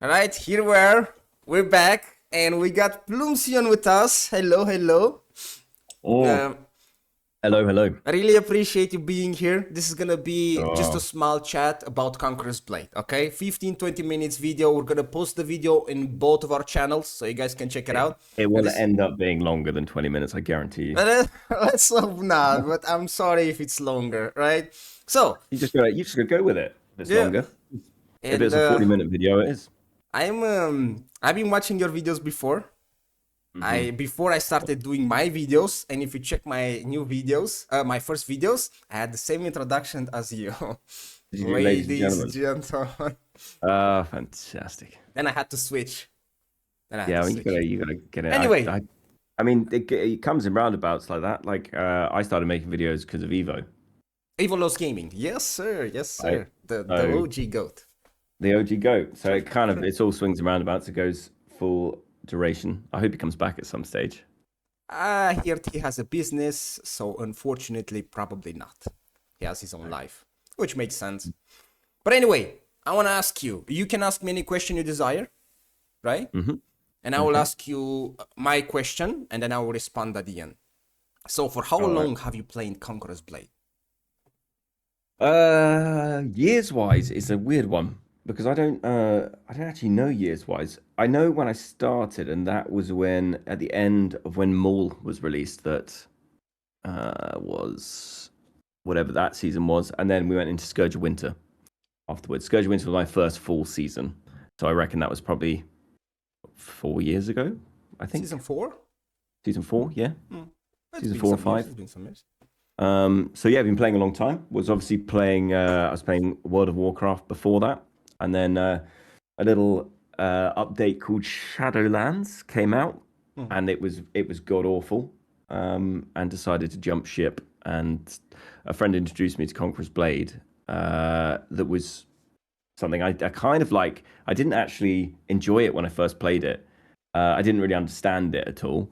All right, here we are. We're back, and we got Plumsion with us. Hello, hello. Oh, Um, hello. I really appreciate you being here. This is gonna be just a Oh, small chat about Conqueror's Blade, okay? 15-20 minutes video. We're gonna post the video in both of our channels, so you guys can check it it, out. it And will this, end up being longer than 20 minutes, I guarantee you. let's hope not, but I'm sorry if it's longer, right? So, You just gotta go with it. If it's yeah, longer. If and it's a 40-minute video, it is. I've been watching your videos before. Mm-hmm. Before I started doing my videos, and if you check my new videos, my first videos, I had the same introduction as you. Did you do, ladies and Ladies, gentlemen? gentlemen. Fantastic. Then I had to switch. Then I had Yeah, to I mean, switch. you gotta get it. Anyway, I mean, it comes in roundabouts like that. Like, I started making videos because of Evo, Evolos Gaming. Yes, sir. Yes, right? sir. The So OG goat. the OG GOAT. So True, true. it's all swings and roundabouts. It goes full duration. I hope he comes back at some stage. I heard he has a business, so unfortunately, probably not. He has his own Right. life, which makes sense. But anyway, I want to ask you. You can ask me any question you desire, right? Mm-hmm. And I will Okay. ask you my question, and then I will respond at the end. So, for how All right. long have you played Conqueror's Blade? Years wise is a weird one because I don't actually know years wise. I know when I started, and that was when at the end of when Maul was released, that was whatever that season was, and then we went into Scourge of Winter afterwards. Scourge of Winter was my first full season, so I reckon that was probably 4 years ago. I think Season 4? season 4, yeah, It's season been 4 or some years. 5. It's been some years. So yeah, I've been playing a long time. Was obviously playing. I was playing World of Warcraft before that, and then a little update called Shadowlands came out, Hmm. and it was god awful. And decided to jump ship. And a friend introduced me to Conqueror's Blade. That was something I kind of like. I didn't actually enjoy it when I first played it. I didn't really understand it at all.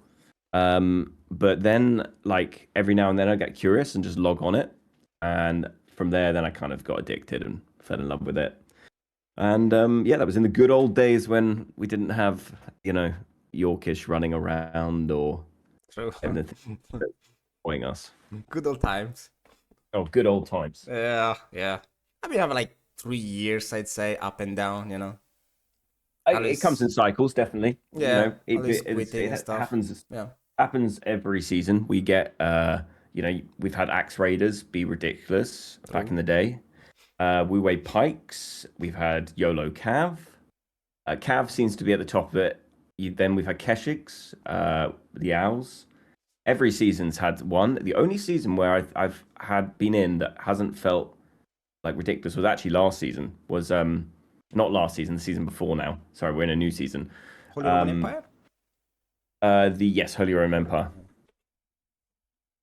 But then, like every now and then, I get curious and just log on it, and from there, then I kind of got addicted and fell in love with it. And yeah, that was in the good old days when we didn't have, Yorkish running around or True. anything annoying us. Good old times. Oh, good old times. Yeah, yeah. I've been having like 3 years, I'd say, up and down, It comes in Alice, cycles, definitely. yeah, Alice quitting and It stuff. Yeah. happens every season. We get we've had axe raiders be ridiculous back True. in the day. We weigh pikes. We've had YOLO Cav. Cav seems to be at the top of it. Then we've had Keshiks, the owls. Every season's had one. The only season where I've had been in that hasn't felt like ridiculous was actually last season. Was not last season, the season before now. Sorry, we're in a new season. Holy Roman Um, Empire? the yes, Holy Roman Empire.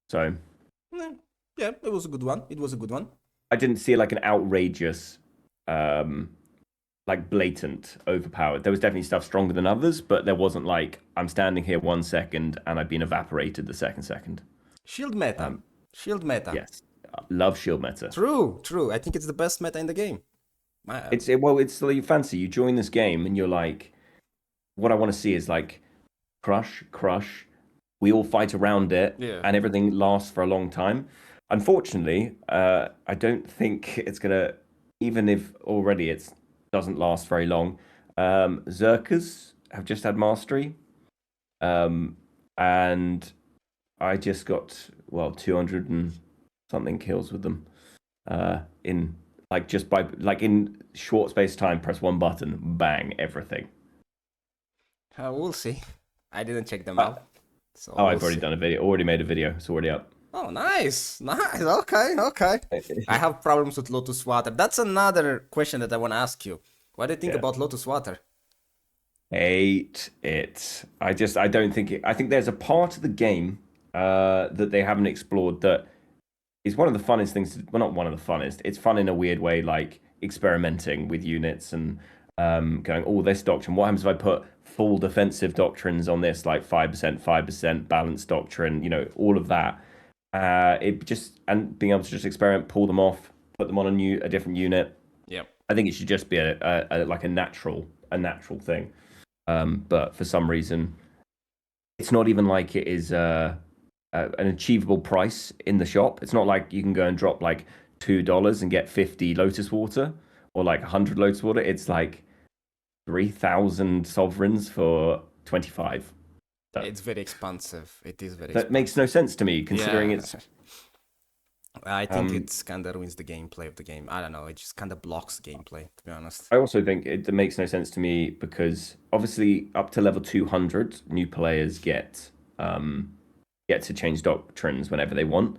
So Yeah, yeah, it was a good one. It was a good one. I didn't see like an outrageous, um, like blatant overpowered. There was definitely stuff stronger than others, but there wasn't like I'm standing here 1 second and I've been evaporated the second. Shield meta. Um, Shield meta. yes, love shield meta. True, true. I think it's the best meta in the game. It's like fancy. You join this game and you're like, what I want to see is like crush. We all fight around it, Yeah. and everything lasts for a long time. Unfortunately, I don't think it's gonna. Even if already it doesn't last very long. Zerkers have just had mastery, um, and I just got 200 and something kills with them. In like just by like in short space of time, press one button, bang, everything. We'll see. I didn't check them Uh, out. So oh, we'll I've already see. done a video. Already made a video. It's already up. Oh, nice. Nice. Okay, okay. I have problems with Lotus Water. That's another question that I want to ask you. What do you think Yeah. about Lotus Water? Hate it. I don't think it. I think there's a part of the game that they haven't explored that is one of the funnest things. Well, not one of the funnest. It's fun in a weird way, like experimenting with units and going, oh, this doctrine. What happens if I put full defensive doctrines on this, like 5%, balanced doctrine, all of that. It just and being able to just experiment, pull them off, put them on a different unit. Yep. I think it should just be a like a natural a natural thing. But for some reason, it's not even like it is an achievable price in the shop. It's not like you can go and drop like $2 and get 50 Lotus Water or like 100 Lotus Water. It's like 3,000 sovereigns for 25. It's very expensive. It is very That expensive. Makes no sense to me, considering it's... I think it's kind of ruins the gameplay of the game. I don't know. It just kind of blocks gameplay, to be honest. I also think it makes no sense to me because obviously up to level 200, new players get to change doctrines whenever they want.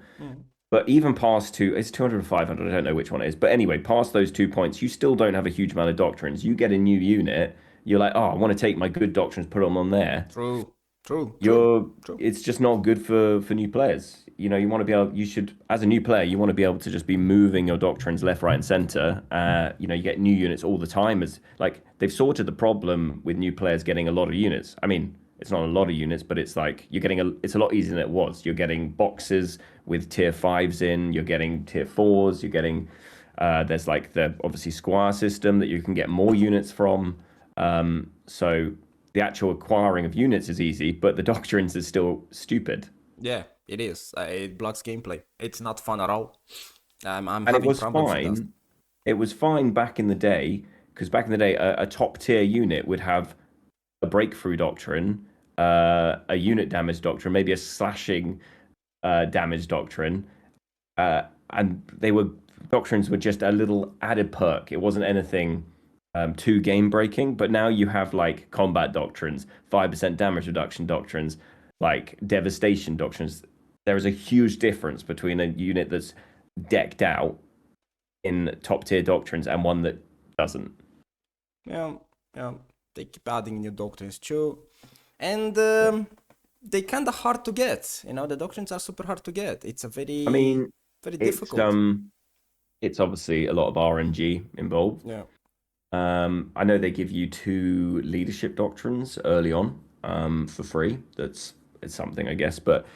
But even past it's 200 or 500, I don't know which one it is. But anyway, past those 2 points, you still don't have a huge amount of doctrines. You get a new unit, you're like, oh, I want to take my good doctrines, put them on there. True. It's just not good for new players. You know, you should, as a new player, you want to be able to just be moving your doctrines left, right, and center. You know, you get new units all the time. As like they've sorted the problem with new players getting a lot of units. I mean, it's not a lot of units, but it's like it's a lot easier than it was. You're getting boxes with tier 5s in, you're getting tier 4s, you're getting there's like the obviously squire system that you can get more units from. So the actual acquiring of units is easy, but the doctrines is still stupid. Yeah, it is. It blocks gameplay. It's not fun at all. I'm And having problems with that. It was fine back in the day, because back in the day, a top tier unit would have a breakthrough doctrine, a unit damage doctrine, maybe a slashing damage doctrine, and doctrines were just a little added perk. It wasn't anything too game breaking, but now you have like combat doctrines, 5% damage reduction doctrines, like devastation doctrines. There is a huge difference between a unit that's decked out in top tier doctrines and one that doesn't. Yeah. They keep adding new doctrines too, and they kind of hard to get. You know, the doctrines are super hard to get. It's very difficult. It's obviously a lot of RNG involved. Yeah. I know they give you 2 leadership doctrines early on for free. It's something, I guess. But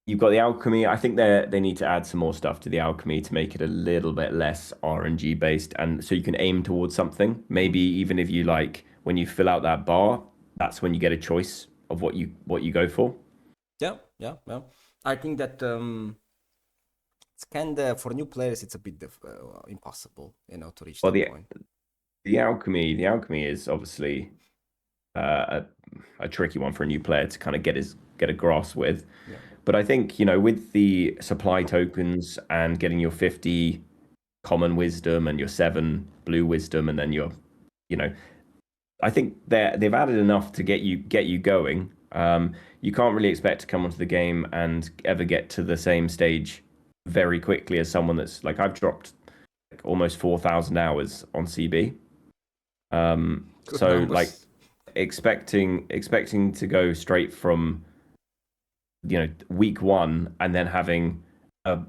you've got the alchemy. I think they need to add some more stuff to the alchemy to make it a little bit less RNG based, and so you can aim towards something. Maybe even if you like, when you fill out that bar, that's when you get a choice of what you go for. Yeah. I think that it's kind of, for new players, it's a bit impossible, you know, to reach that point. The alchemy is obviously a tricky one for a new player to kind of get a grasp with. Yeah. But I think, you know, with the supply tokens and getting your 50 common wisdom and your 7 blue wisdom, and then your, you know, I think they've added enough to get you going. You can't really expect to come onto the game and ever get to the same stage very quickly as someone that's like, I've dropped like almost 4,000 hours on CB. So like expecting to go straight from, you know, week 1 and then having a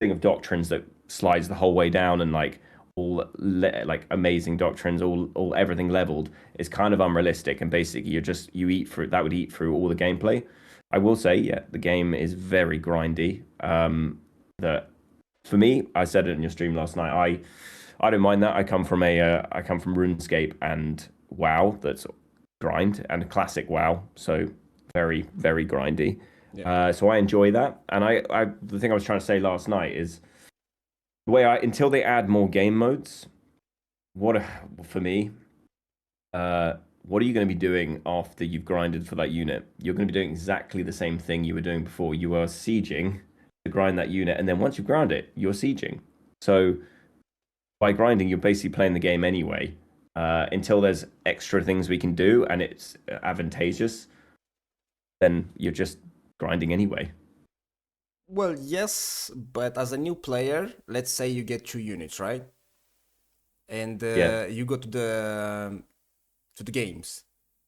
thing of doctrines that slides the whole way down and like like amazing doctrines, all everything leveled, is kind of unrealistic. And basically that would eat through all the gameplay. I will say, yeah, the game is very grindy. That for me, I said it in your stream last night, I don't mind that. I come from RuneScape and WoW, that's grind, and classic WoW, so very, very grindy. Yeah. So I enjoy that. And the thing I was trying to say last night is the way until they add more game modes, what are you going to be doing after you've grinded for that unit? You're going to be doing exactly the same thing you were doing before. You are sieging to grind that unit, and then once you ground it, you're sieging. So by grinding, you're basically playing the game anyway, until there's extra things we can do and it's advantageous, then you're just grinding anyway. Well, yes, but as a new player, let's say you get 2 units, right? And you go to the games,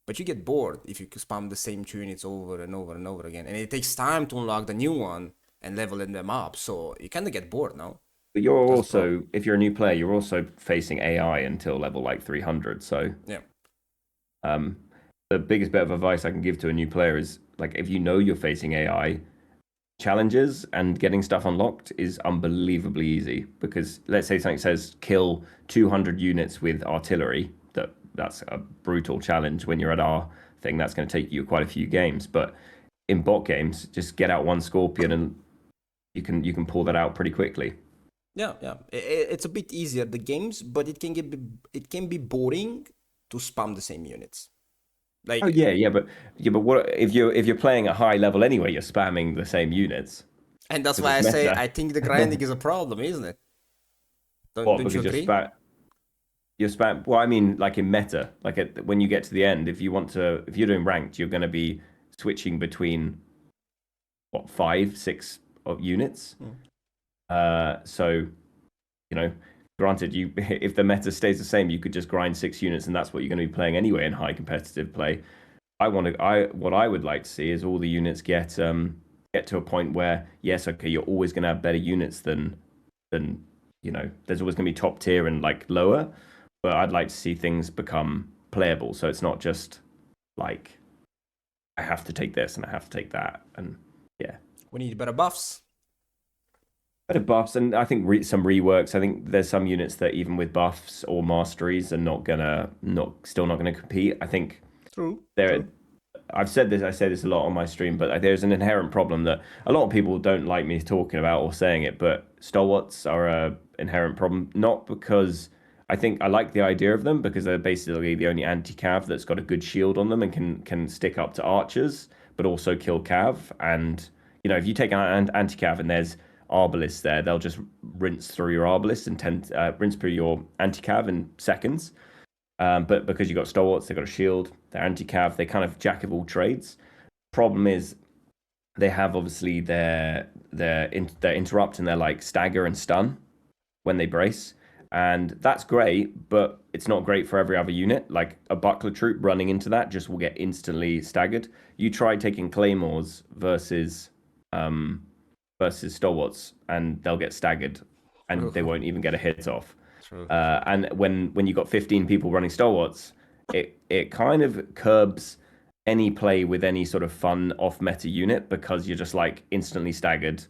but you get bored if you spam the same 2 units over and over and over again, and it takes time to unlock the new one and leveling them up, so you kind of get bored now. But you're also, if you're a new player, you're also facing AI until level like 300. So yeah. The biggest bit of advice I can give to a new player is, like, if you know you're facing AI, challenges and getting stuff unlocked is unbelievably easy. Because let's say something says kill 200 units with artillery that that's a brutal challenge when you're at our thing. That's going to take you quite a few games. But in bot games, just get out one Scorpion and you can pull that out pretty quickly. Yeah, yeah. It's a bit easier the games, but it can be boring to spam the same units. Oh Like, yeah, but what if you're playing at high level anyway? You're spamming the same units and that's because why it's I say meta. I think the grinding is a problem, isn't it? What? Don't you Because agree? you're spam. Well, I mean, like in meta, like when you get to the end, if you're doing ranked, you're going to be switching between what 5, 6 of units. Mm. So granted, you if the meta stays the same, you could just grind 6 units, and that's what you're going to be playing anyway in high competitive play. What I would like to see is all the units get to a point where yes, okay, you're always going to have better units than there's always going to be top tier and like lower, but I'd like to see things become playable. So it's not just like I have to take this and I have to take that, and yeah. We need better buffs. Better buffs, and I think some reworks. I think there's some units that even with buffs or masteries are still not gonna compete. I think True. there. I've said this. I say this a lot on my stream, but there's an inherent problem that a lot of people don't like me talking about or saying it. But Stalwarts are a inherent problem, not because I think I like the idea of them because they're basically the only anti-cav that's got a good shield on them and can stick up to archers, but also kill cav. And if you take an anti-cav and there's arbalists there, they'll just rinse through your arbalists and rinse through your anti-cav in seconds. But because you've got Stalwarts, they've got a shield, they're anti-cav, they kind of jack of all trades. Problem is, they have obviously their interrupt and their like stagger and stun when they brace. And that's great, but it's not great for every other unit. Like a buckler troop running into that just will get instantly staggered. You try taking claymores versus Stalwarts, and they'll get staggered, and they won't even get a hit off. True. And when you got 15 people running Stalwarts, it kind of curbs any play with any sort of fun off meta unit because you're just like instantly staggered,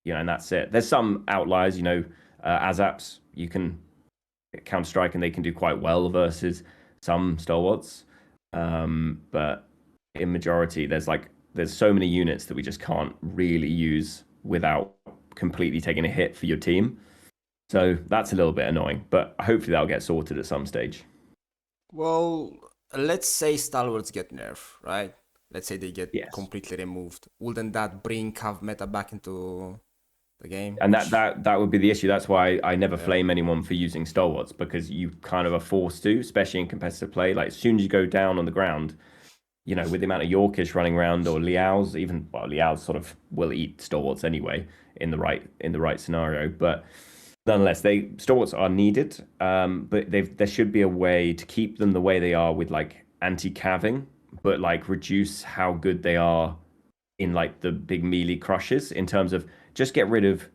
and that's it. There's some outliers, Azaps you can counter strike and they can do quite well versus some Stalwarts, but in majority there's so many units that we just can't really use without completely taking a hit for your team. So that's a little bit annoying, but hopefully that'll get sorted at some stage. Well, let's say Stalwarts get nerfed, right? Let's say they get completely removed. Wouldn't that bring Cav meta back into the game? And that would be the issue. That's why I never flame anyone for using Stalwarts, because you kind of are forced to, especially in competitive play. Like as soon as you go down on the ground, with the amount of Yorkish running around or Liao's, Liao's sort of will eat Stalwarts anyway in the right scenario. But nonetheless, Stalwarts are needed. But there should be a way to keep them the way they are with like anti-caving, but like reduce how good they are in like the big melee crushes in terms of just get rid of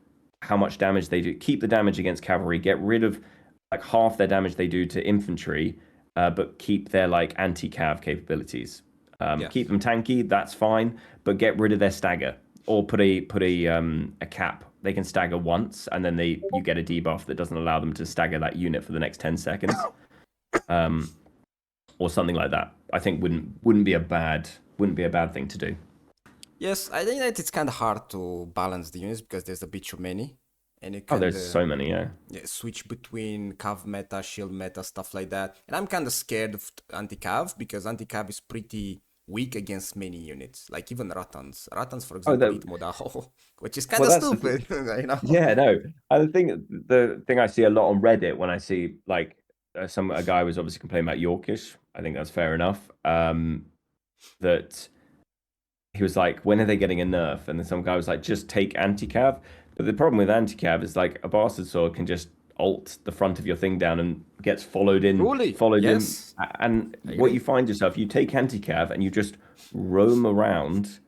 how much damage they do. Keep the damage against cavalry. Get rid of like half their damage they do to infantry, but keep their like anti-cav capabilities. Keep them tanky, that's fine, but get rid of their stagger or put a cap. They can stagger once, and then you get a debuff that doesn't allow them to stagger that unit for the next 10 seconds, or something like that. I think wouldn't be a bad thing to do. Yes, I think that it's kind of hard to balance the units because there's a bit too many, and you there's so many, yeah. Switch between cav meta, shield meta, stuff like that. And I'm kind of scared of anti-cav because anti-cav is pretty weak against many units, like even Ratans. Ratans, for example, eat Modaho, which is kind of stupid, Yeah, no. The thing I see a lot on Reddit when I see like a guy was obviously complaining about Yorkish. I think that's fair enough. That he was like, when are they getting a nerf? And then some guy was like, just take anti-cav. But the problem with anti-cav is like a bastard sword can just alt the front of your thing down and gets followed in. And what you find yourself, you take anti-cav and you just roam around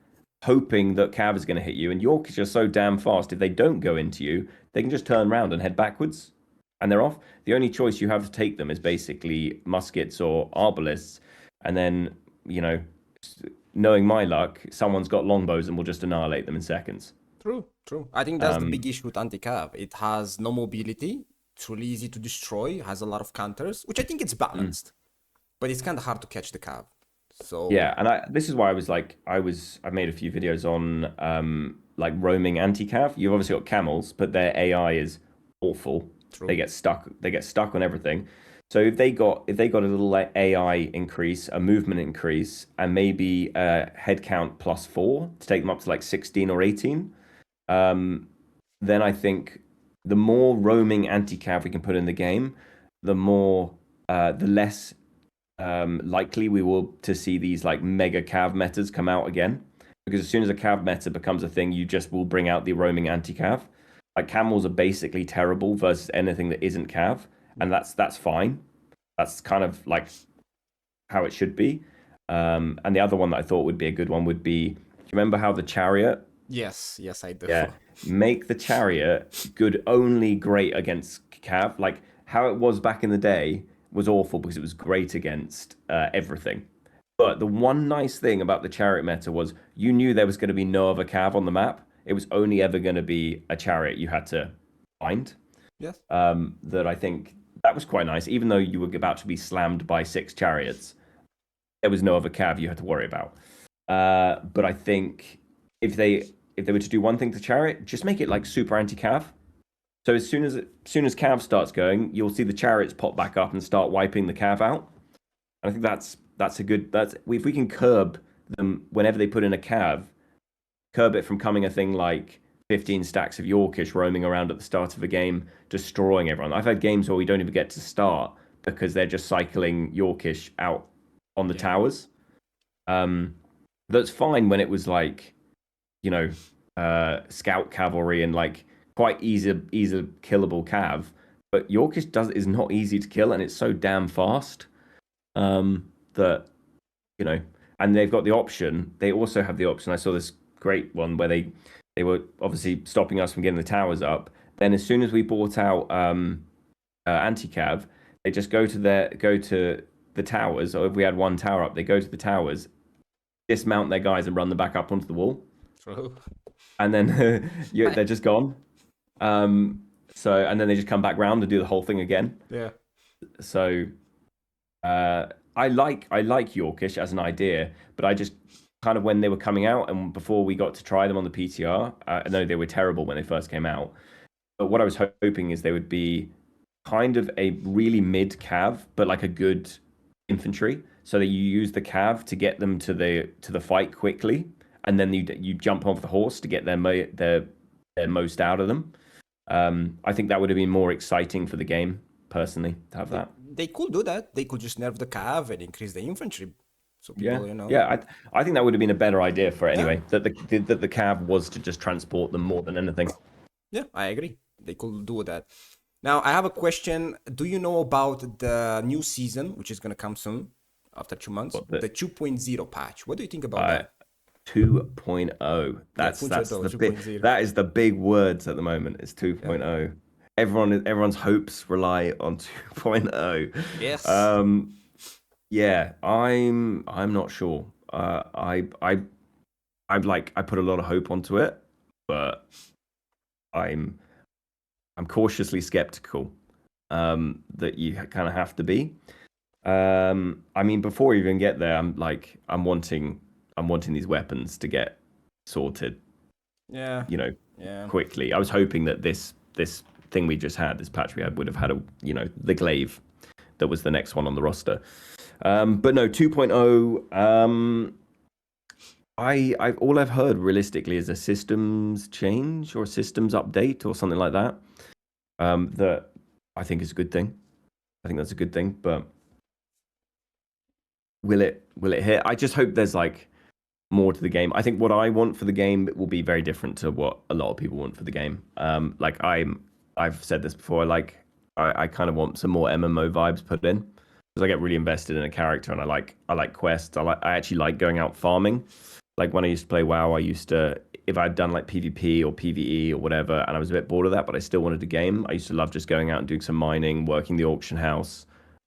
hoping that cav is going to hit you. And Yorkish are so damn fast, if they don't go into you, they can just turn around and head backwards and they're off. The only choice you have to take them is basically muskets or arbalists. And then, knowing my luck, someone's got longbows and will just annihilate them in seconds. True. I think that's the big issue with anti-cav. It has no mobility. It's really easy to destroy. Has a lot of counters, which I think it's balanced. but it's kind of hard to catch the cav. So Yeah, and this is why I made a few videos on like roaming anti-cav. You've obviously got camels, but their AI is awful. true. They get stuck on everything. So if they got a little like AI increase, a movement increase, and maybe a head count +4 to take them up to like 16 or 18, then I think the more roaming anti-cav we can put in the game, the less likely we will to see these like mega cav metas come out again. Because as soon as a cav meta becomes a thing, you just will bring out the roaming anti-cav. Like camels are basically terrible versus anything that isn't cav, and that's fine. That's kind of like how it should be. And the other one that I thought would be a good one would be, do you remember how the chariot? Yes, yes, I do. Yeah, make the chariot good, only great against cav. Like how it was back in the day was awful because it was great against everything. But the one nice thing about the chariot meta was you knew there was going to be no other cav on the map. It was only ever going to be a chariot you had to find. Yes. That I think that was quite nice. Even though you were about to be slammed by 6 chariots, there was no other cav you had to worry about. But I think if they were to do one thing to chariot, just make it like super anti-cav. So as soon as cav starts going, you'll see the chariots pop back up and start wiping the cav out. And I think that's a good if we can curb them whenever they put in a cav, curb it from coming a thing like 15 stacks of Yorkish roaming around at the start of a game, destroying everyone. I've had games where we don't even get to start because they're just cycling Yorkish out on the towers. That's fine when it was like, you know, scout cavalry and like quite easy killable cav, but Yorkish is not easy to kill, and it's so damn fast that, you know, and they've got the option. They also have the option. I saw this great one where they were obviously stopping us from getting the towers up. Then as soon as we bought out anti-cav, they just go to the towers, or if we had one tower up, they go to the towers, dismount their guys and run them back up onto the wall. True. And then they're just gone. And then they just come back round and do the whole thing again. Yeah. So I like Yorkish as an idea, but I just kind of when they were coming out and before we got to try them on the PTR, I know they were terrible when they first came out. But what I was hoping is they would be kind of a really mid cav, but like a good infantry, so that you use the cav to get them to the fight quickly, and then you jump off the horse to get their most out of them. I think that would have been more exciting for the game, personally, to have that. They could do that. They could just nerf the cav and increase the infantry. So people, I think that would have been a better idea for it anyway. That the cav was to just transport them more than anything. Yeah, I agree. They could do that. Now, I have a question. Do you know about the new season, which is going to come soon, after 2 months? The 2.0 patch. What do you think about that? 2.0. That's the big. That is the big words at the moment. It's 2.0. Yeah. Everyone's hopes rely on 2.0. Yes. Yeah, I'm not sure. I put a lot of hope onto it, but I'm cautiously skeptical that you kind of have to be. I mean, before you even get there, I'm wanting these weapons to get sorted. Yeah. You know, quickly. I was hoping that this thing we just had, this patch we had, would have had the glaive that was the next one on the roster. But no, 2.0. All I've heard realistically is a systems change or a systems update or something like that. That I think is a good thing. I think that's a good thing. But will it hit? I just hope there's like more to the game. I think what I want for the game will be very different to what a lot of people want for the game. I've said this before. I kind of want some more MMO vibes put in, because I get really invested in a character and I like quests. I actually like going out farming. Like when I used to play WoW, I used to, if I'd done like PvP or PvE or whatever, and I was a bit bored of that, but I still wanted a game, I used to love just going out and doing some mining, working the auction house,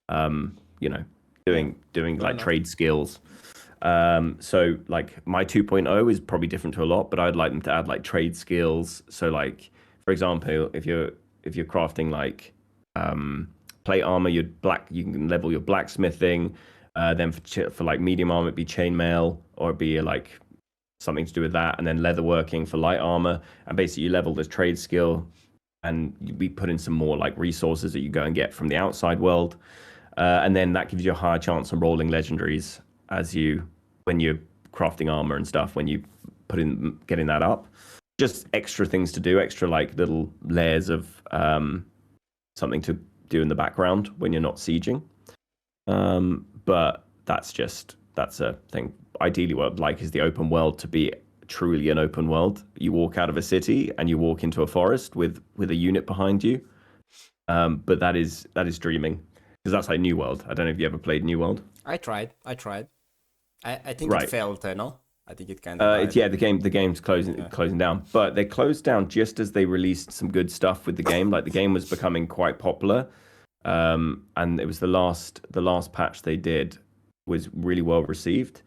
doing like trade skills. So like my 2.0 is probably different to a lot, but I'd like them to add like trade skills. So like, for example, if you're crafting like plate armor, you can level your blacksmithing. Then for like medium armor, it'd be chainmail, or it'd be like something to do with that, and then leatherworking for light armor. And basically, you level the trade skill, and we put in some more like resources that you go and get from the outside world, and then that gives you a higher chance of rolling legendaries when you're crafting armor and stuff. When you getting that up, just extra things to do, extra like little layers of something to do in the background when you're not sieging. But that's a thing. Ideally, what I'd like is the open world to be truly an open world. You walk out of a city and you walk into a forest with a unit behind you. But that is dreaming, because that's like New World. I don't know if you ever played New World. I tried. I think Right. it failed, no? I think it kind of It's the game's closing down, but they closed down just as they released some good stuff with the game. Like the game was becoming quite popular, and it was the last patch they did was really well received.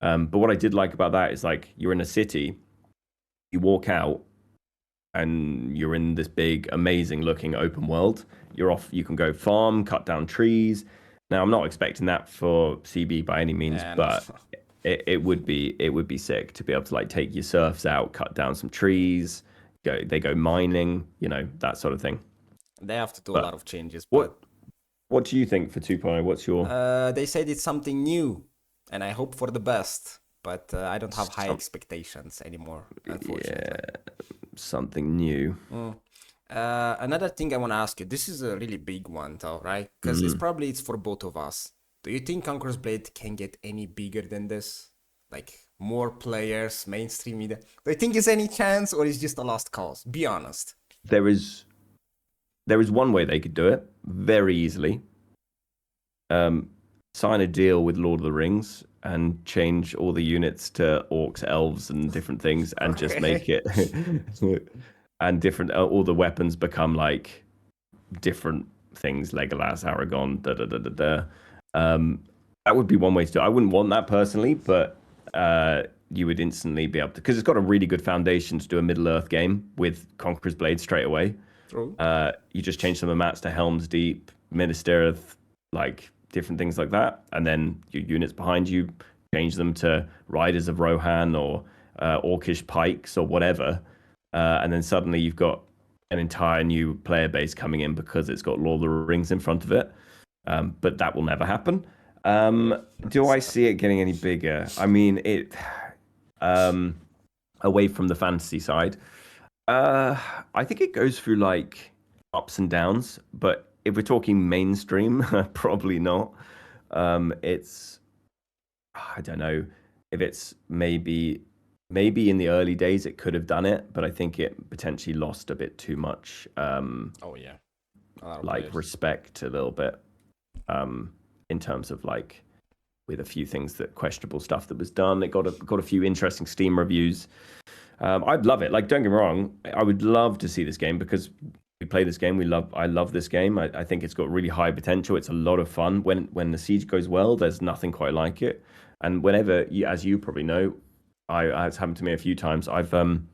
But what I did like about that is like you're in a city, you walk out, and you're in this big, amazing looking open world. You're off. You can go farm, cut down trees. Now I'm not expecting that for CB by any means, but it would be sick to be able to like take your serfs out, cut down some trees, they go mining, that sort of thing. They have to do a lot of changes. But what do you think for 2.0? What's your? They said it's something new, and I hope for the best. But I don't have high expectations anymore, unfortunately. Yeah, something new. Another thing I want to ask you. This is a really big one, though, right? Because it's for both of us. Do you think Conqueror's Blade can get any bigger than this? Like more players, mainstream media? Do you think there's any chance, or is just a lost cause? Be honest. There is one way they could do it very easily. Sign a deal with Lord of the Rings and change all the units to orcs, elves, and different things, and just make it and different. All the weapons become like different things. Legolas, Aragorn, da da da da da. That would be one way to do it. I wouldn't want that personally, but you would instantly be able to, because it's got a really good foundation to do a Middle Earth game with Conqueror's Blade straight away. True. You just change some of the maps to Helm's Deep, Minas Tirith, like different things like that, and then your units behind you, change them to Riders of Rohan or Orcish Pikes or whatever, and then suddenly you've got an entire new player base coming in because it's got Lord of the Rings in front of it. But that will never happen. Do I see it getting any bigger? I mean, away from the fantasy side, I think it goes through like ups and downs, but if we're talking mainstream, probably not. It's, I don't know if it's maybe in the early days it could have done it, but I think it potentially lost a bit too much. Oh yeah, like respect a little bit. In terms of like with a few things questionable stuff that was done. It got a few interesting Steam reviews. I'd love it. Like, don't get me wrong, I would love to see this game because we play this game. I love this game. I think it's got really high potential. It's a lot of fun. When the siege goes well, there's nothing quite like it. And whenever, as you probably know, it's happened to me a few times. I've gone,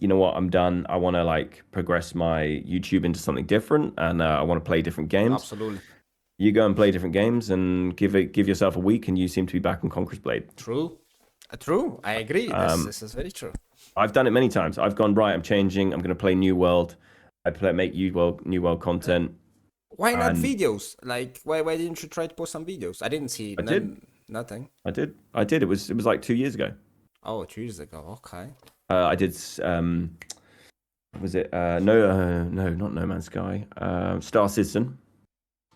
you know what, I'm done. I want to like progress my YouTube into something different, and I want to play different games. Absolutely. You go and play different games and give yourself a week, and you seem to be back on Conqueror's Blade. True. I agree. This is very true. I've done it many times. I've gone, right, I'm changing. I'm going to play New World. Make New World content. Why not videos? Like, why didn't you try to post some videos? I didn't see. Nothing. I did. It was like 2 years ago. Oh, 2 years ago. Okay. I did. Was it? No, not No Man's Sky. Star Citizen.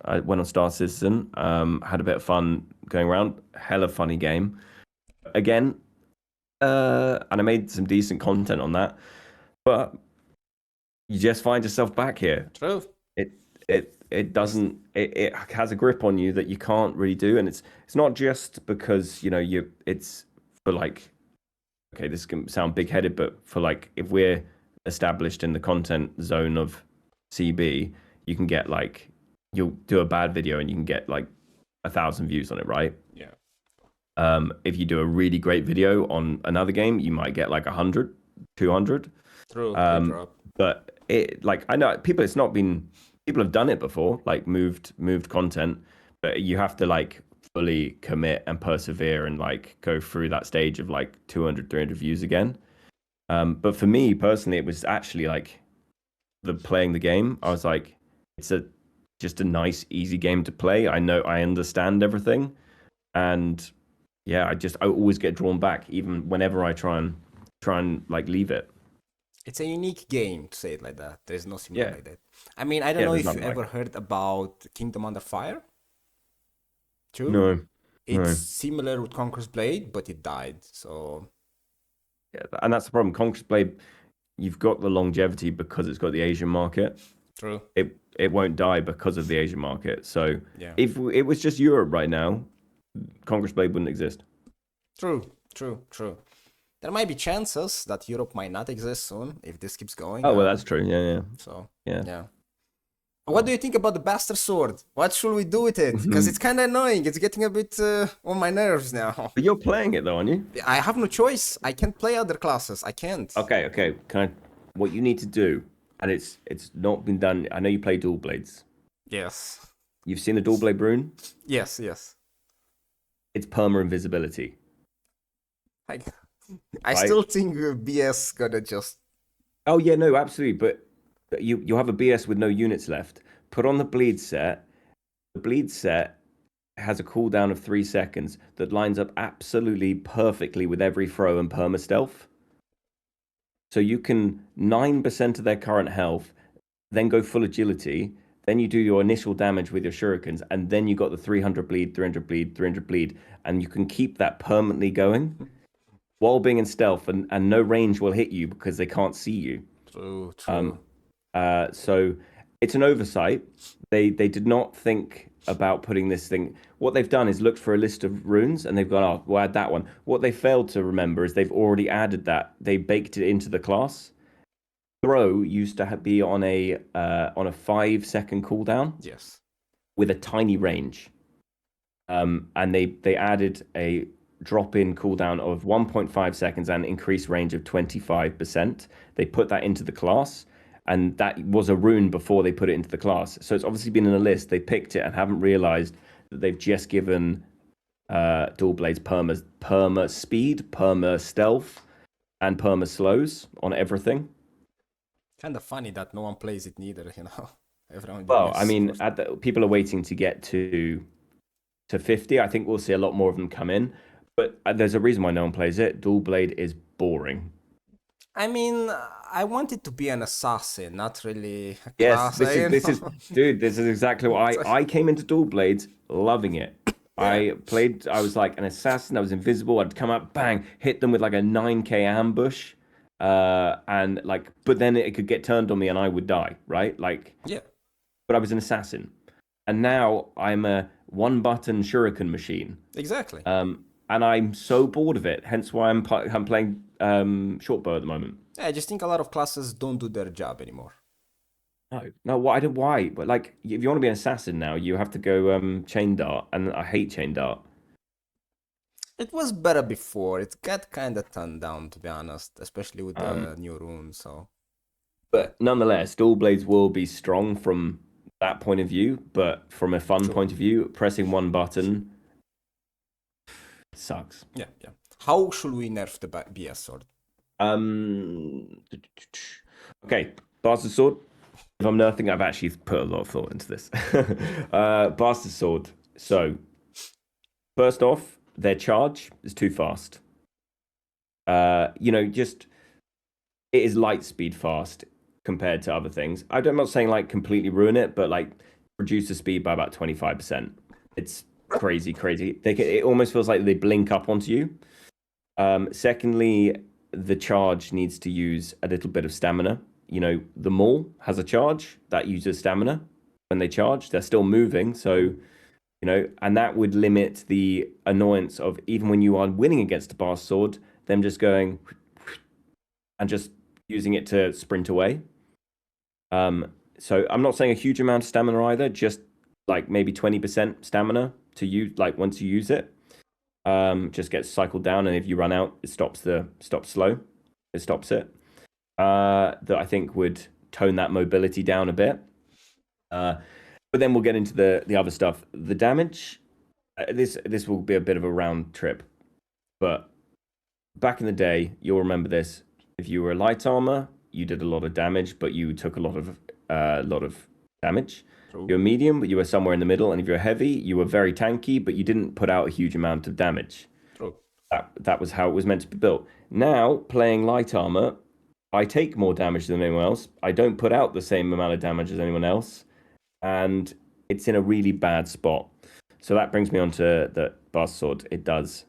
I went on Star Citizen. Had a bit of fun going around. Hella funny game. Again, and I made some decent content on that. But you just find yourself back here. True. It doesn't. It has a grip on you that you can't really do, and it's not just because it's for like. Okay, this can sound big-headed, but for like, if we're established in the content zone of CB, you can get like, you'll do a bad video and you can get like 1,000 views on it, right? Yeah. If you do a really great video on another game, you might get like 100, 200. True. But I know people have done it before, like moved content, but you have to like fully commit and persevere and like go through that stage of like 200, 300 views again. But for me personally, it was actually like the playing the game. I was like, it's just a nice, easy game to play. I know I understand everything, and yeah, I always get drawn back, even whenever I try and like leave it. It's a unique game, to say it like that. There's no similar Yeah, like that. I mean, I don't yeah. know There's if you nothing like ever it. heard about Kingdom Under Fire 2. No, It's no. similar with Conqueror's Blade, but it died. So Yeah, and that's the problem. Conqueror's Blade, you've got the longevity because it's got the Asian market. true. It won't die because of the Asian market. So Yeah. if it was just Europe right now, Conqueror's Blade wouldn't exist. True. True. True. There might be chances that Europe might not exist soon if this keeps going. Oh well, that's true. Yeah, So yeah, yeah. What do yeah. you think about the Bastard Sword? What should we do with it? Because it's kind of annoying. It's getting a bit on my nerves now. But you're playing it though, aren't you? I have no choice. I can't play other classes. I can't. Okay. What you need to do, and it's not been done. I know you play dual blades. Yes. You've seen a dual blade rune. Yes. Yes. It's perma invisibility, I, I right? still think BS gonna just. Oh yeah, no, absolutely. But you have a BS with no units left. Put on the bleed set. The bleed set has a cooldown of 3 seconds that lines up absolutely perfectly with every throw and perma stealth. So you can 9% of their current health, then go full agility, then you do your initial damage with your shurikens, and then you got the 300 bleed, 300 bleed, 300 bleed, and you can keep that permanently going while being in stealth, and no range will hit you because they can't see you. True. Um, True. so it's an oversight. They did not think about putting this thing. What they've done is looked for a list of runes and they've gone, oh, we'll add that one. What they failed to remember is they've already added that. They baked it into the class. Throw used to be on a 5 second cooldown Yes. with a tiny range. And they added a drop-in cooldown of 1.5 seconds and increased range of 25%. They put that into the class, and that was a rune before they put it into the class. So it's obviously been in a list. They picked it and haven't realized that they've just given dual blades perma speed, perma stealth, and perma slows on everything. Kind of funny that no one plays it neither. Everyone Well, I BS mean, forced. people are waiting to get to 50. I think we'll see a lot more of them come in. But there's a reason why no one plays it. Dual blade is boring. I mean, I want it to be an assassin, not really a Yes, class. dude, this is exactly what I came into dual blades loving it. Yeah, I was like an assassin. I was invisible. I'd come up, bang, hit them with like a 9K ambush. And like, but then it could get turned on me and I would die, right? Like, yeah, but I was an assassin. And now I'm a one button shuriken machine. exactly. And I'm so bored of it. Hence why I'm playing short bow at the moment. Yeah, I just think a lot of classes don't do their job anymore. No. Why? But like, if you want to be an assassin now, you have to go chain dart, and I hate chain dart. It was better before. It got kind of turned down, to be honest, especially with Um, the new runes. So, but nonetheless, dual blades will be strong from that point of view. But from a fun true. point of view, pressing one button sucks. Yeah, yeah. How should we nerf the BS sword? Um, okay, bastard sword. If I'm nerfing, I've actually put a lot of thought into this. Bastard sword. So, first off, their charge is too fast. Just it is light speed fast compared to other things. I'm not saying like completely ruin it, but like reduce the speed by about 25%. It's crazy, crazy. It almost feels like they blink up onto you. Secondly, the charge needs to use a little bit of stamina. The maul has a charge that uses stamina when they charge. They're still moving, so and that would limit the annoyance of even when you are winning against a bastard sword, them just going and just using it to sprint away. So I'm not saying a huge amount of stamina either, just like maybe 20% stamina to use, like once you use it. Just gets cycled down, and if you run out, it stops slow. It stops it. That I think would tone that mobility down a bit. But then we'll get into the other stuff. The damage. This will be a bit of a round trip, but back in the day, you'll remember this. If you were a light armor, you did a lot of damage, but you took a lot of damage. True. You were medium, but you were somewhere in the middle, and if you're heavy, you were very tanky, but you didn't put out a huge amount of damage. True. That was how it was meant to be built. Now, playing light armor, I take more damage than anyone else. I don't put out the same amount of damage as anyone else, and it's in a really bad spot. So that brings me on to the Bastard Sword. It does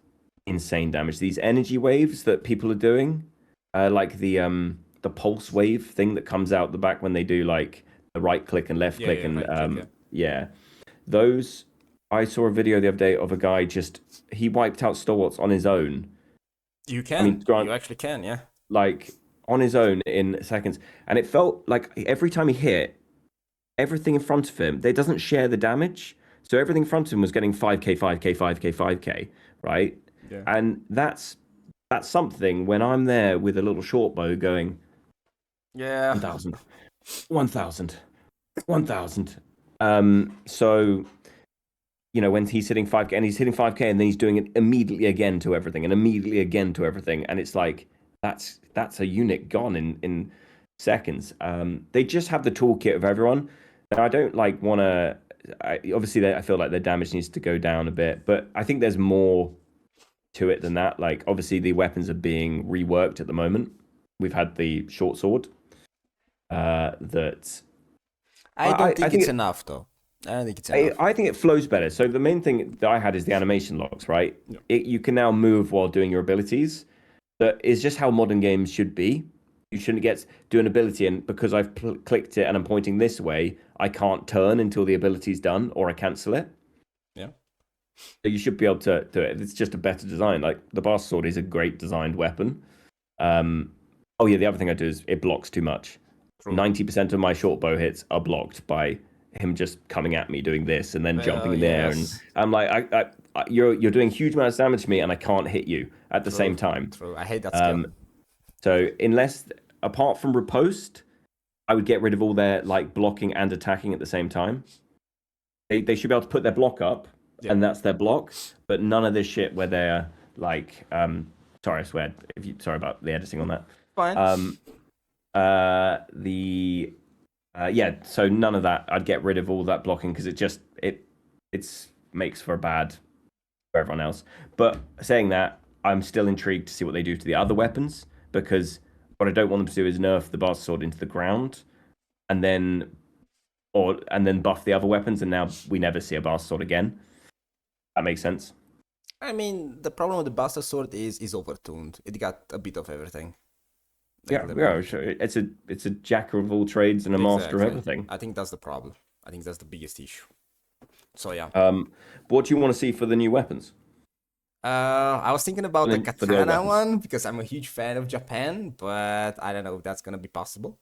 insane damage. These energy waves that people are doing, like the pulse wave thing that comes out the back when they do like the right click and left click and right click, yeah, those. I saw a video the other day of a guy he wiped out Stalwarts on his own. You can. You actually can, yeah. Like on his own in seconds, and it felt like every time he hit, everything in front of him, they doesn't share the damage. So everything in front of him was getting 5k, 5k, 5k, 5k, right? Yeah. And that's something when I'm there with a little short bow going, yeah, 1,000, 1,000, 1,000. So, when he's hitting 5k and he's hitting 5k and then he's doing it immediately again to everything and immediately again to everything. And it's like, that's a unit gone in seconds. They just have the toolkit of everyone. Now, I don't want to, obviously I feel like their damage needs to go down a bit, but I think there's more to it than that. Like, obviously the weapons are being reworked at the moment. We've had the short sword that I don't think it's enough though. I don't think it's enough. I think it flows better. So the main thing that I had is the animation locks, right? Yeah. You can now move while doing your abilities. That is just how modern games should be. You shouldn't do an ability, and because I've clicked it and I'm pointing this way, I can't turn until the ability's done, or I cancel it. Yeah. So you should be able to do it. It's just a better design. Like the Bastard Sword is a great designed weapon. Oh yeah, the other thing I do is it blocks too much. 90% of my short bow hits are blocked by him just coming at me doing this and then jumping in the air, and I'm like, you're doing huge amounts of damage to me and I can't hit you at the same time. True. I hate that skill. So apart from riposte, I would get rid of all their like blocking and attacking at the same time. They should be able to put their block up, and that's their block, but none of this shit where they're like, sorry, I swear, sorry about the editing on that. Fine. So none of that. I'd get rid of all that blocking because it makes for a bad for everyone else. But saying that, I'm still intrigued to see what they do to the other weapons, because what I don't want them to do is nerf the Bastard Sword into the ground and then buff the other weapons, and now we never see a Bastard Sword again. That makes sense. I mean, the problem with the Bastard Sword is overtuned. It got a bit of everything. Sure. It's a jack of all trades and a master of everything. I think that's the problem. I think that's the biggest issue. So yeah. What do you want to see for the new weapons? I was thinking about the katana one because I'm a huge fan of Japan, but I don't know if that's gonna be possible.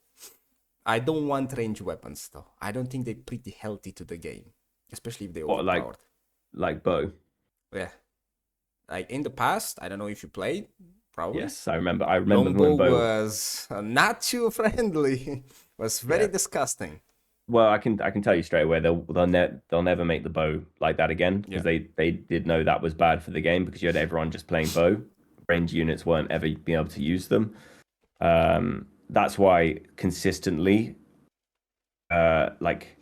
I don't want range weapons though. I don't think they're pretty healthy to the game, especially if they're overpowered. Like bow. Yeah. Like in the past, I don't know if you played. Probably. Yes, I remember. When Longbow was not too friendly. Was very disgusting. Well, I can tell you straight away they'll never make the bow like that again, because they did know that was bad for the game, because you had everyone just playing bow. Range units weren't ever being able to use them. That's why consistently, like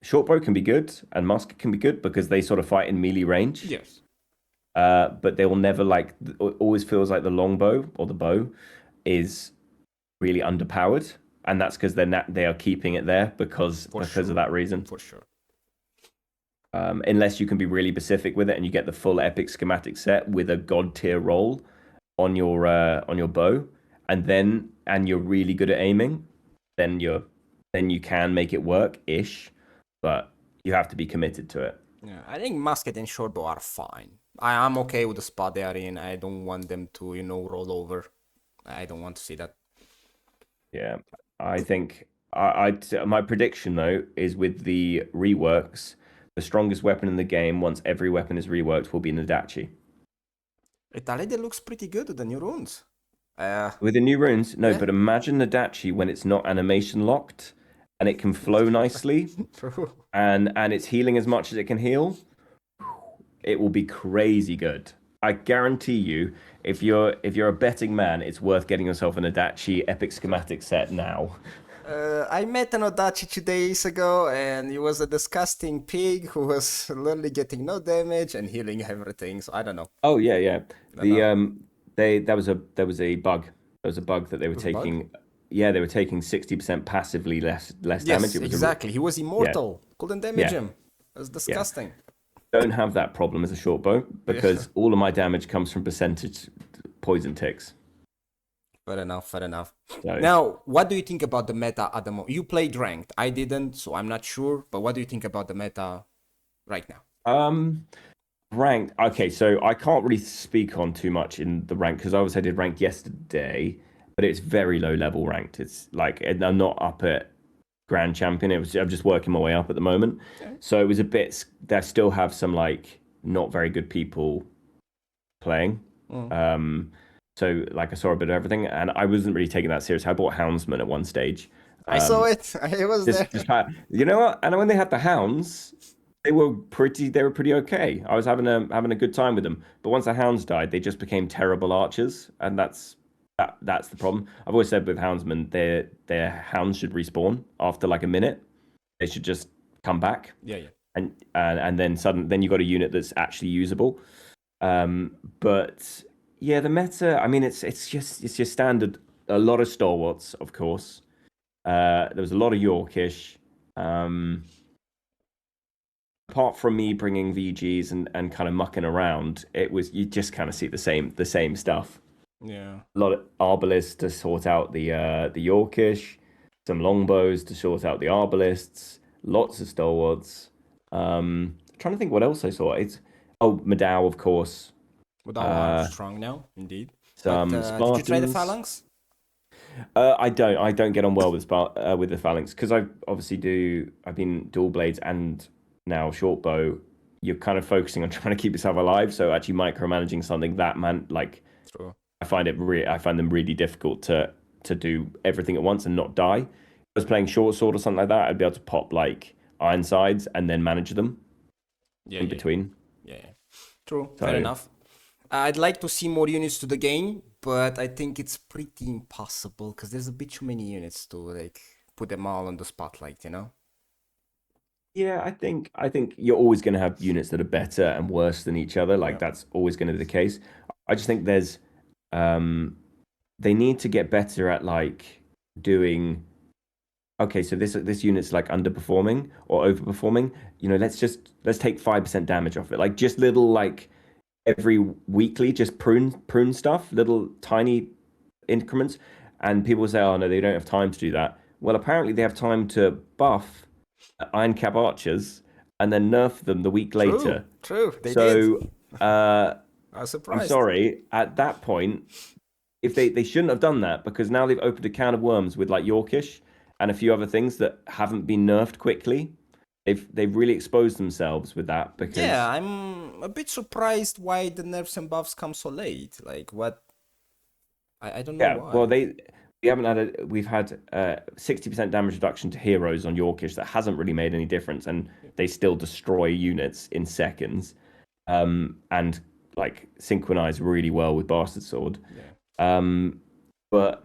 short bow can be good and musket can be good because they sort of fight in melee range. Yes. But they will never always feels like the longbow or the bow is really underpowered, and that's because they are keeping it there because of that reason. For sure. Unless you can be really specific with it and you get the full epic schematic set with a god tier roll on your bow, and you're really good at aiming, then you can make it work ish, but you have to be committed to it. Yeah, I think musket and short bow are fine. I'm okay with the spot they are in. I don't want them to, roll over. I don't want to see that. Yeah, I think my prediction though is with the reworks, the strongest weapon in the game once every weapon is reworked will be Nadachi. It already looks pretty good with the new runes. With the new runes, no, but imagine Nadachi when it's not animation locked and it can flow nicely. True. and it's healing as much as it can heal. It will be crazy good. I guarantee you, if you're a betting man, it's worth getting yourself an Adachi Epic Schematic set now. I met an Odachi 2 days ago, and he was a disgusting pig who was literally getting no damage and healing everything. So I don't know. Oh yeah, yeah. I don't The know. they there was a bug. There was a bug that they It were was a bug? taking. Yeah, they were taking 60% passively less damage. Yes, It was a exactly. He was yeah, immortal. Couldn't damage yeah, him. It was yeah. disgusting. Don't have that problem as a short bow Yeah. because all of my damage comes from percentage poison ticks. Fair enough, fair enough. So Now, what do you think about the meta at the moment? You played ranked. I didn't, so I'm not sure. But what do you think about the meta right now? um ranked. Okay, so I can't really speak on too much in the rank because I obviously did ranked yesterday, but it's very low level ranked. It's like I'm not up at grand champion. I'm just working my way up at the moment. Okay. So it was a bit. They still have some like not very good people playing. Mm. Um, so like I saw a bit of everything, and I wasn't really taking that serious. I bought Houndsman at one stage. I saw Um, it. I was there. you know what? And when they had the Hounds, they were pretty okay. I was having a good time with them. But once the Hounds died, they just became terrible archers, and that's the problem. I've always said with Houndsmen, their Hounds should respawn after like a minute. They should just come back, Yeah, yeah. and then you got a unit that's actually usable. But yeah, the meta. I mean, it's your standard. A lot of stalwarts, of course. There was a lot of Yorkish. Um, Apart from me bringing VGs and kind of mucking around, it was you just kind of see the same stuff. Yeah. A lot of arbalists to sort out the Yorkish, some longbows to sort out the arbalists, lots of stalwarts. Trying to think what else I saw. It's Madao, of course. But all are Uh, strong now, indeed. But some did you try the Spartans. phalanx? I don't get on well with the phalanx because I've been dual blades and now short bow. You're kind of focusing on trying to keep yourself alive. So actually micromanaging something that man like True. I find them really difficult to do everything at once and not die. If I was playing short sword or something like that, I'd be able to pop like Ironsides and then manage them Yeah, in yeah, between. yeah, yeah. True. Fair So enough. I'd like to see more units to the game, but I think it's pretty impossible because there's a bit too many units to like put them all on the spotlight, you know? yeah, I think you're always going to have units that are better and worse than each other. Like Yeah. that's always going to be the case. I just think um they need to get better at like doing okay, so this unit's like underperforming or overperforming. Let's take 5% damage off it. Like just little like every weekly, just prune stuff, little tiny increments. And people say, oh no, they don't have time to do that. Well, apparently they have time to buff Iron Cap archers and then nerf them the week True, later. true. They did. So I was I'm surprised. sorry, at that point, if they shouldn't have done that because now they've opened a can of worms with like Yorkish and a few other things that haven't been nerfed quickly. They've really exposed themselves with that Yeah, because I'm a bit surprised why the nerfs and buffs come so late. Like, what? I don't know yeah, well why. we've had 60% damage reduction to heroes on Yorkish that hasn't really made any difference and they still destroy units in seconds. And like synchronize really well with Bastard Sword. Yeah. But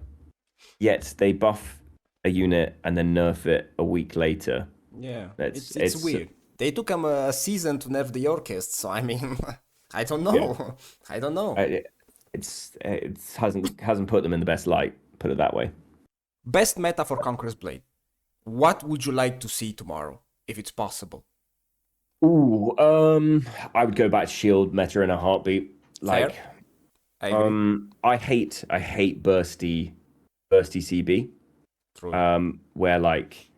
yet they buff a unit and then nerf it a week later. Yeah, It's it's it's weird. They took them a season to nerf the Orchest, so I mean, I don't yeah, know. I don't know. it hasn't put them in the best light. Put it that way. Best meta for Conqueror's Blade. What would you like to see tomorrow, if it's possible? Ooh, I would go back to Shield meta in a heartbeat. Like, Fair, I agree. I hate bursty CB. True. Where like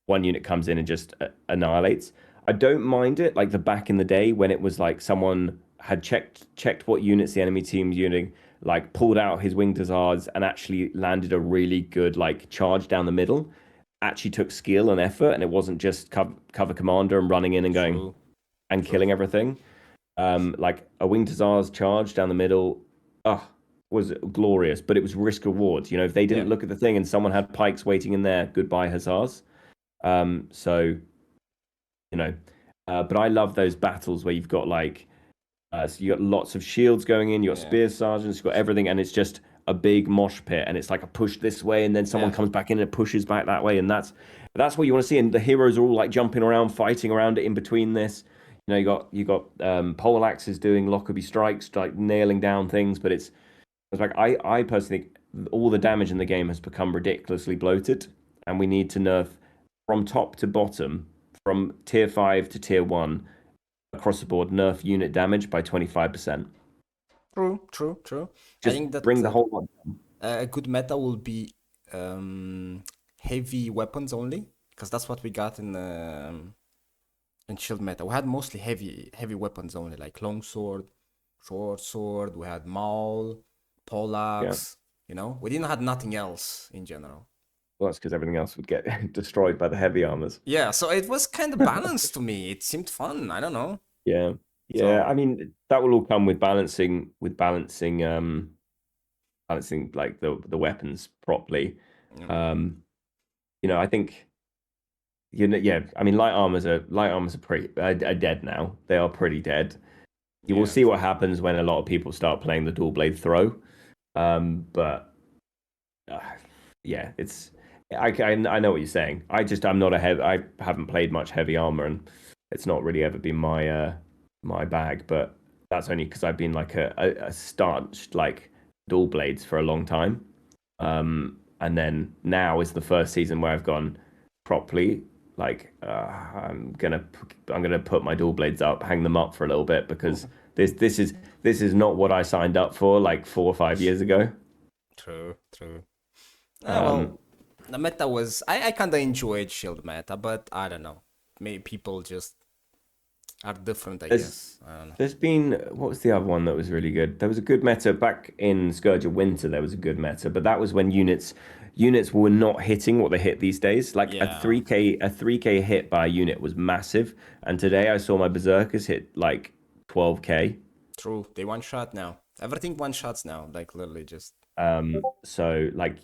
one unit comes in and just annihilates. I don't mind it like the back in the day when it was like someone had checked what units the enemy team was using, like pulled out his winged hussars and actually landed a really good like charge down the middle. Actually took skill and effort, and it wasn't just cover commander and running in and going True. and True. killing everything. Like a winged hussars charge down the middle. Oh, was glorious, but it was risk reward. If they Yeah. didn't look at the thing and someone had pikes waiting in there, goodbye hussars. So, you know, but I love those battles where you've got like So you got lots of shields going in, you got Yeah, spear sergeants, you got everything, and it's just a big mosh pit, and it's like a push this way, and then someone yeah. comes back in and pushes back that way, and that's what you want to see. And the heroes are all like jumping around, fighting around it in between this. You got pole axes doing Lockerbie strikes, like nailing down things, but it's like I personally think all the damage in the game has become ridiculously bloated, and we need to nerf from top to bottom, from tier 5 to tier 1 across the board, nerf unit damage by 25%. True, true, true. I Just think that bring the whole lot down. a good meta will be um, heavy weapons only, because that's what we got in shield meta. We had mostly heavy weapons only, like longsword, short sword. We had maul, Yeah. poleaxe. We didn't have nothing else in general. Well, that's because everything else would get destroyed by the heavy armors. Yeah, so it was kind of balanced to me. It seemed fun. I don't know. Yeah. Yeah. I So mean, that will all come with balancing like the weapons properly. yeah, Um, I think yeah, I mean light armors are pretty are dead now. They are pretty dead. You will yeah, see what true. happens when a lot of people start playing the dual blade throw. But uh, yeah, I know what you're saying. I'm not a heavy. I haven't played much heavy armor, and it's not really ever been my bag. But that's only because I've been like a staunch like dual blades for a long time. And then now is the first season where I've gone properly. Like I'm gonna put my dual blades up, hang them up for a little bit because this is not what I signed up for like 4 or 5 years ago. True, true. Um, Well, the meta was I kind of enjoyed shield meta, but I don't know. Maybe people just are different, I there's guess. I don't know. there's been what was the other one that was really good? There was a good meta back in Scourge of Winter. There was a good meta, but that was when units were not hitting what they hit these days. Like a Yeah, 3k hit by a unit was massive, and today I saw my berserkers hit like 12k. true. They one shot now. Everything one shots now. Like literally just. So like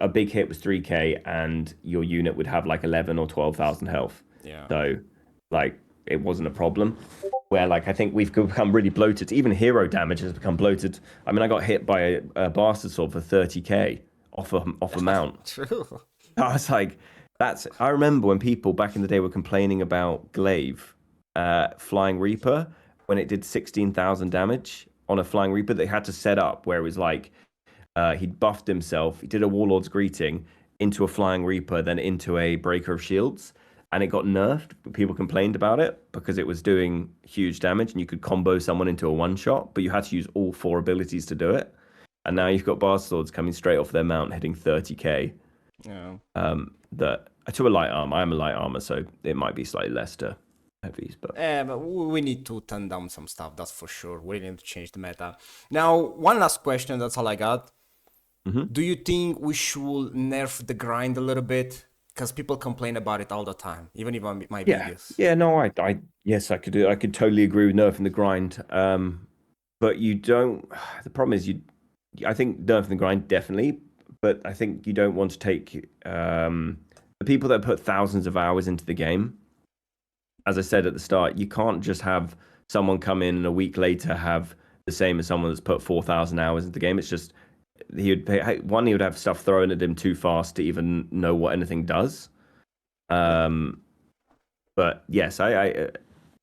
a big hit was 3k, and your unit would have like 11 or 12,000 health. Yeah. So like it wasn't a problem. Where like I think we've become really bloated. Even hero damage has become bloated. I mean, I got hit by a bastard sword for 30k off a mount. True. I was like, I remember when people back in the day were complaining about Glaive, Flying Reaper, when it did 16,000 damage on a Flying Reaper. They had to set up where it was like he'd buffed himself. He did a Warlord's Greeting into a Flying Reaper, then into a Breaker of Shields, and it got nerfed. People complained about it because it was doing huge damage, and you could combo someone into a one shot, but you had to use all 4 abilities to do it. And now you've got Bastard Swords coming straight off their mount, hitting 30k. Yeah. That to a light armor. I am a light armor, so it might be slightly less to heavies, but But we need to turn down some stuff, that's for sure. We need to change the meta. Now, one last question, that's all I got. Do you think we should nerf the grind a little bit? Because people complain about it all the time, even in my yeah, videos. yeah. No, yes, I could do. I could totally agree with nerfing the grind. But you don't. The problem is I think nerfing the grind definitely, but I think you don't want to take the people that put thousands of hours into the game. As I said at the start, you can't just have someone come in and a week later have the same as someone that's put 4,000 hours into the game. It's just he would have stuff thrown at him too fast to even know what anything does. Um, but yes, I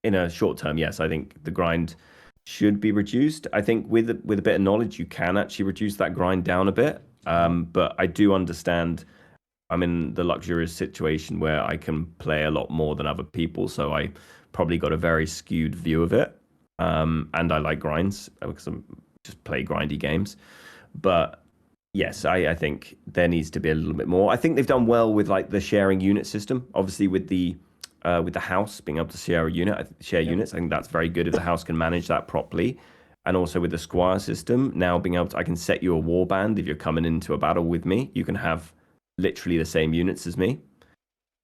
in a short term, yes, I think the grind should be reduced. I think with a bit of knowledge, you can actually reduce that grind down a bit. But I do understand I'm in the luxurious situation where I can play a lot more than other people, so I probably got a very skewed view of it. And I like grinds because I just play grindy games. But yes, I think there needs to be a little bit more. I think they've done well with like the sharing unit system. Obviously, with the house being able to share Yep. units, I think that's very good if the house can manage that properly. And also with the squire system, now being able to, I can set you a warband if you're coming into a battle with me. You can have literally the same units as me.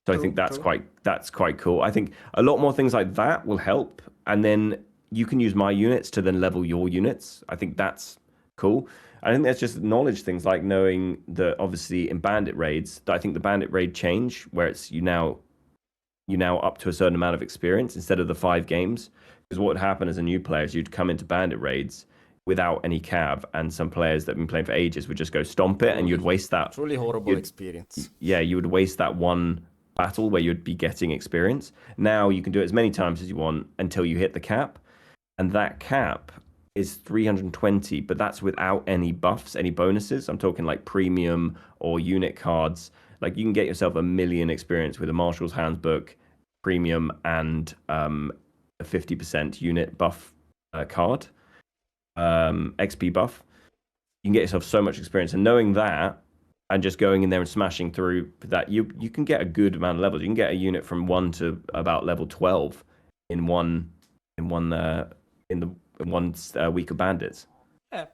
So I think True, true. that's quite cool. I think a lot more things like that will help, and then you can use my units to then level your units. I think that's cool. I think that's just knowledge things like knowing that obviously in bandit raids, I think the bandit raid change where it's you now up to a certain amount of experience instead of the 5 games. Because what would happen as a new player is you'd come into bandit raids without any cav, and some players that have been playing for ages would just go stomp it, and you'd waste that. Truly horrible experience. Yeah, you would waste that one battle where you'd be getting experience. Now you can do it as many times as you want until you hit the cap, and that cap is 320, but that's without any buffs, any bonuses. I'm talking like premium or unit cards. Like you can get yourself 1 million experience with a Marshal's Handbook premium and a 50% unit buff card, XP buff. You can get yourself so much experience, and knowing that and just going in there and smashing through that, you can get a good amount of levels. You can get a unit from 1 to about level 12 in one week of bandits. Yeah,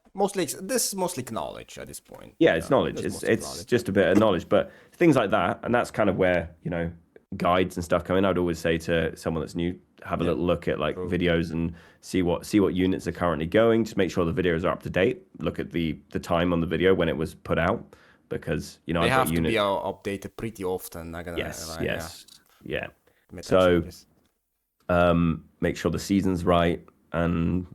this is mostly knowledge at this point. Yeah, it's knowledge. It's just a bit of knowledge, but things like that, and that's kind of where guides and stuff come in. I'd always say to someone that's new, have a little look at videos and see what units are currently going. Just make sure the videos are up to date. Look at the time on the video when it was put out, because they have to be updated pretty often. Yeah. So make sure the season's right, and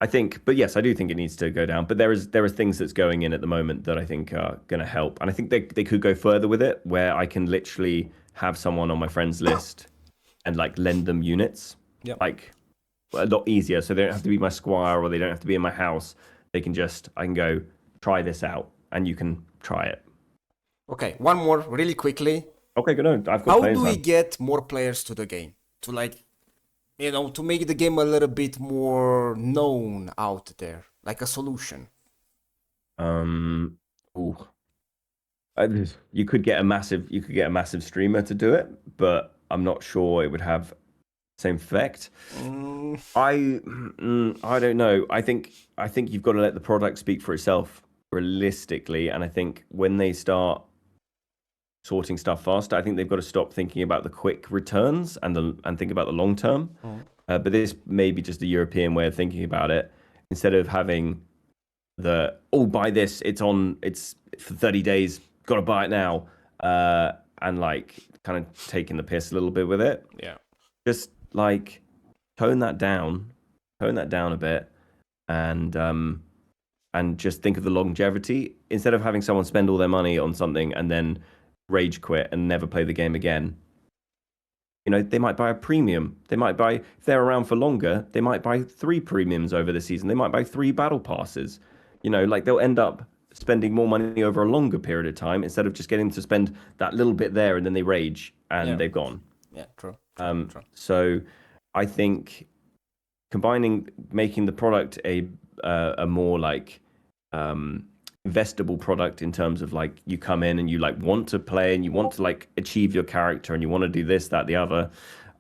I do think it needs to go down. But there are things that's going in at the moment that I think are going to help, and I think they could go further with it, where I can literally have someone on my friends list and like lend them units, like a lot easier. So they don't have to be my squire, or they don't have to be in my house. I can go try this out, and you can try it. Okay, one more really quickly. Okay, good. I've got. How do we get more players to the game? To make the game a little bit more known out there, like a solution. You could get a massive streamer to do it, but I'm not sure it would have the same effect. I don't know. I think you've got to let the product speak for itself realistically, and I think when they start sorting stuff faster, I think they've got to stop thinking about the quick returns and think about the long term. But this may be just a European way of thinking about it. Instead of having buy this, it's for 30 days, got to buy it now, and like kind of taking the piss a little bit with it. Yeah. Just like tone that down a bit, and just think of the longevity. Instead of having someone spend all their money on something and then rage quit and never play the game again, they might buy a premium. They might buy, if they're around for longer, they might buy 3 premiums over the season. They might buy 3 battle passes. They'll end up spending more money over a longer period of time, instead of just getting to spend that little bit there and then they rage and they've gone. Yeah, true. So I think making the product a more like investable product, in terms of like you come in and you like want to play and you want to like achieve your character and you want to do this, that, the other,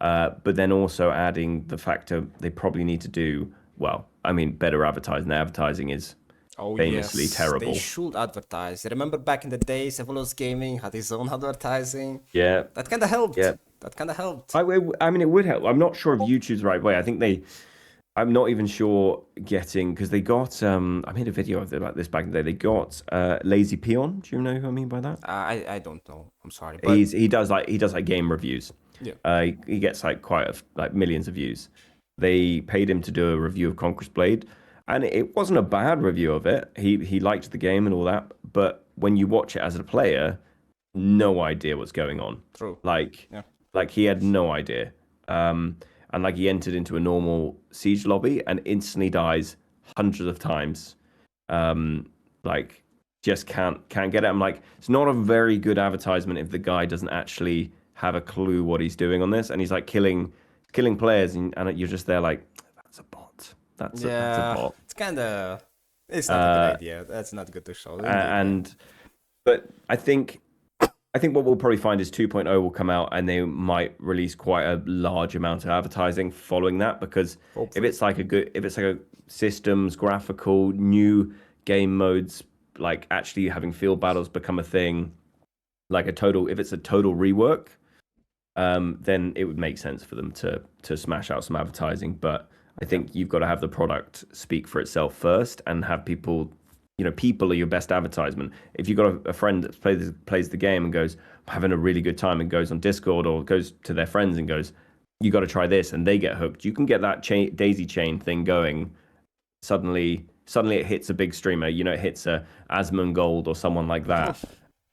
but then also adding the factor they probably need to do better advertising. The advertising is famously terrible. They should advertise. Remember back in the days, Evolos Gaming had his own advertising. Yeah, that kind of helped. Yeah, that kind of helped. I mean, it would help. I'm not sure if YouTube's the right way. I think I'm not even sure because they got, I made a video about this back in the day. They got Lazy Peon. Do you know who I mean by that? I don't know. I'm sorry. But... He does like game reviews. Yeah. He gets like millions of views. They paid him to do a review of Conqueror's Blade, and it wasn't a bad review of it. He liked the game and all that, but when you watch it as a player, no idea what's going on. True. Like he had no idea. And like he entered into a normal siege lobby and instantly dies hundreds of times. Just can't get it. I'm like, it's not a very good advertisement if the guy doesn't actually have a clue what he's doing on this, and he's like killing players, and you're just there like, that's a bot. That's a bot. It's not a good idea. That's not good to show. But I think what we'll probably find is 2.0 will come out, and they might release quite a large amount of advertising following that, because if it's like a systems, graphical, new game modes, like actually having field battles become a thing, if it's a total rework, then it would make sense for them to smash out some advertising. But I think you've got to have the product speak for itself first, and have people. People are your best advertisement. If you've got a friend that plays the game and goes, I'm having a really good time, and goes on Discord or goes to their friends and goes, you got to try this, and they get hooked. You can get that daisy chain thing going. Suddenly it hits a big streamer. It hits a Asmongold or someone like that,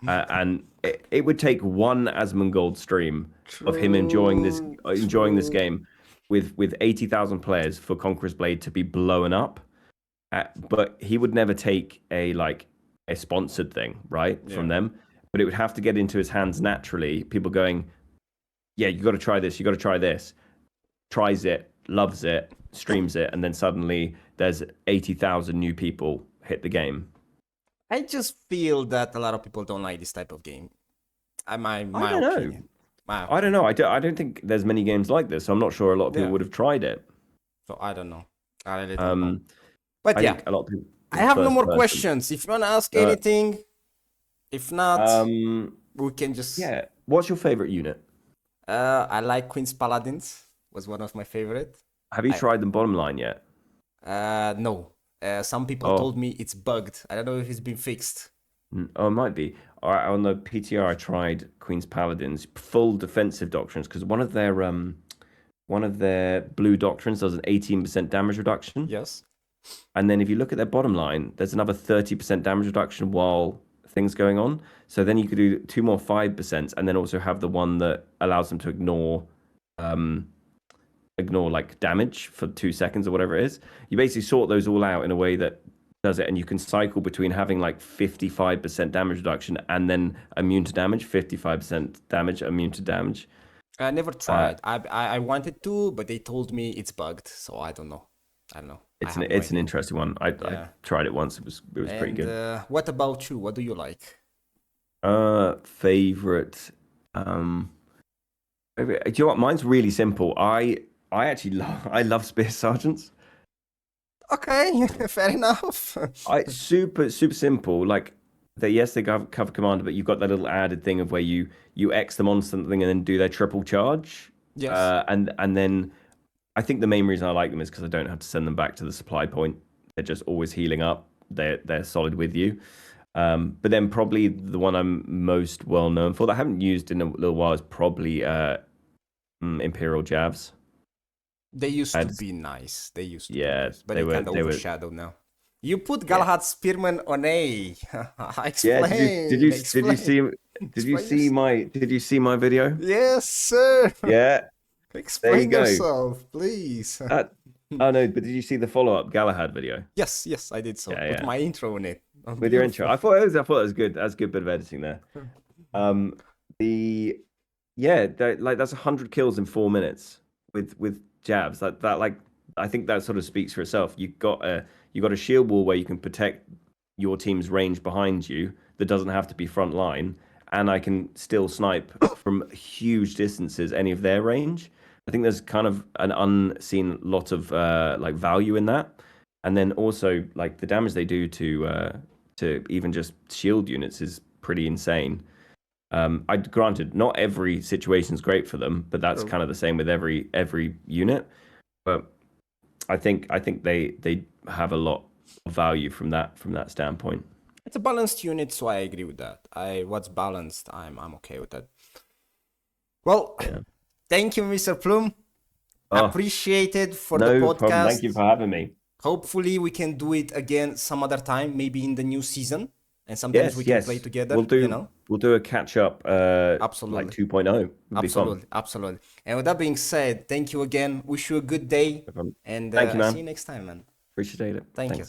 and it would take one Asmongold stream of him enjoying this game with 80,000 players for Conqueror's Blade to be blown up. But he would never take a sponsored thing, right, from them. But it would have to get into his hands naturally. People going, yeah, you got to try this. You got to try this. Tries it, loves it, streams it, and then suddenly there's 80,000 new people hit the game. I just feel that a lot of people don't like this type of game. My opinion. I don't know. I don't think there's many games like this. So I'm not sure a lot of people would have tried it. So I don't know. I really don't know. But I think a lot of people. I have no more questions. If you want to ask anything, if not, we can just. Yeah. What's your favorite unit? I like Queen's Paladins. Was one of my favorite. Have you tried them bottom line yet? No. Some people told me it's bugged. I don't know if it's been fixed. Oh, it might be. On the PTR, I tried Queen's Paladins full defensive doctrines because one of their blue doctrines does an 18% damage reduction. Yes. And then if you look at their bottom line, there's another 30% damage reduction while things going on. So then you could do 2 more 5%, and then also have the one that allows them to ignore like damage for 2 seconds or whatever it is. You basically sort those all out in a way that does it, and you can cycle between having like 55% damage reduction and then immune to damage, 55% damage, immune to damage. I never tried. I wanted to, but they told me it's bugged, so I don't know. It's an interesting one. I tried it once. It was pretty good. What about you? What do you like? Favorite. Do you know what? Mine's really simple. I actually love Spear Sergeants. Okay, fair enough. Super simple. Like they have cover commander, but you've got that little added thing of where you X them on something and then do their triple charge. Yes. And then I think the main reason I like them is because I don't have to send them back to the supply point. They're just always healing up. They're solid with you. But then probably the one I'm most well known for that I haven't used in a little while is probably Imperial Javs. They used to be nice. They used to be nice, but they kind of overshadowed now. You put Galahad Spearman on A. Explain. Did you see my video? Yes, sir. Yeah. Explain yourself, please. Oh no, but did you see the follow-up Galahad video? Yes, I did so. With my intro in it. With your intro. I thought it was good. That's a good bit of editing there. That's 100 kills in 4 minutes with Javs. That like I think that sort of speaks for itself. You got a shield wall where you can protect your team's range behind you that doesn't have to be front line, and I can still snipe from huge distances any of their range. I think there's kind of an unseen lot of like value in that, and then also like the damage they do to even just shield units is pretty insane. I granted not every situation is great for them, but that's kind of the same with every unit. But I think they have a lot of value from that standpoint. It's a balanced unit, so I agree with that. What's balanced, I'm okay with that. Well, thank you, Mr. Plum. Appreciate it for the podcast. Problem. Thank you for having me. Hopefully we can do it again some other time, maybe in the new season. And sometimes we can play together. We'll do a catch up. Absolutely. Like 2.0. Absolutely. And with that being said, thank you again. Wish you a good day. No problem. And thank you, man. See you next time, man. Appreciate it. Thank you.